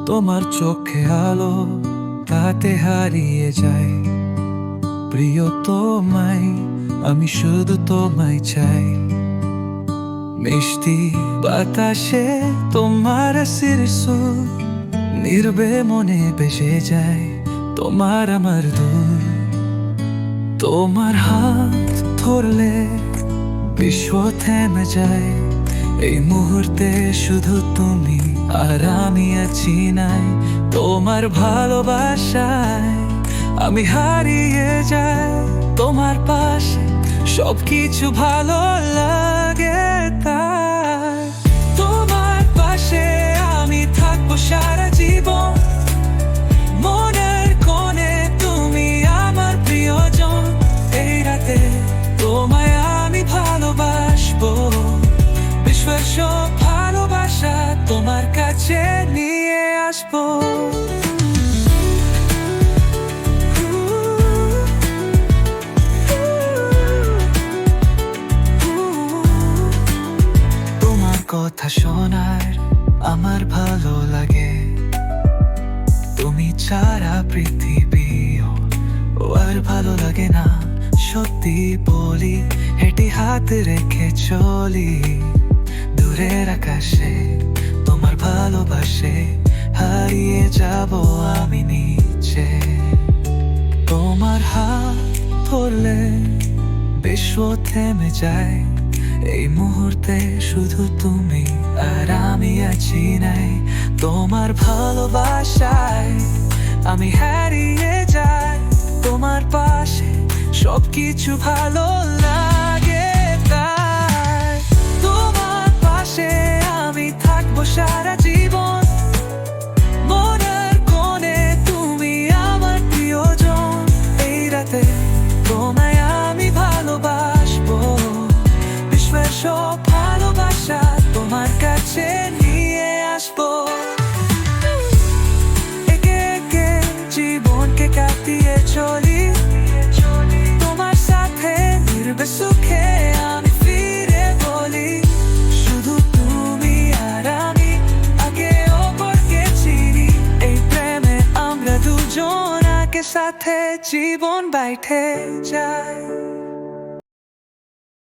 তোমার চোখে আলো তাতে হারিয়ে যায়। প্রিয় তোমায়, আমি শুধু তোমায় চাই। মিষ্টি বাতাসে তোমার সুর নির্বে মনে ভেসে যায়। তোমার আমার দূর, তোমার হাত ধরলে বিশ্ব থেমে যায়। এই মুহূর্তে শুধু তুমি আর আমি আছি নাই। তোমার ভালোবাসায় আমি হারিয়ে যাই। তোমার পাশে সবকিছু ভালো লাগে তাই। তোমার পাশে আমি থাকবো সারা জীবন। মনের কোণে তুমি আমার প্রিয়জন। এই রাতে তোমায় আমি ভালোবাসবো। বিশ্বের সব ভালোবাসা তোমার কাছে নিয়ে আসবো। তোমার কথা শোনার আমার ভালো লাগে। তুমি ছাড়া পৃথিবীও আর ভালো লাগে না। সত্যি বলি, হেঁটে হাত রেখে চলি দূরের আকাশে। তোমার ভালোবাসে হারিয়ে যাব আমি নিচে। তোমার হাত ধরলে বিশ্ব থেমে যায়। এই মুহূর্তে শুধু তুমি আর আমি আছি নাই। তোমার ভালোবাসায় আমি হারিয়ে যাই। তোমার পাশে সবকিছু ভালো লাগে তাই। তোমার পাশে আমি থাকবো সারা জীবন। মনের কোণে তুমি আমার প্রিয়জন। এই রাতে তোমায় আমি ভালোবাসবো। বিশ্বের সব ভালোবাসা তোমার কাছে নিয়ে আসবো। একে একে জীবনকে কাটিয়ে চলি তোমার সাথে। নির্বে সুখে আমি ফিরে বলি, শুধু তুমি আর আমি আগে অপরকে চিনি। এই প্রেমে আমরা দুজন আগে সাথে জীবন বাইঠে যায়।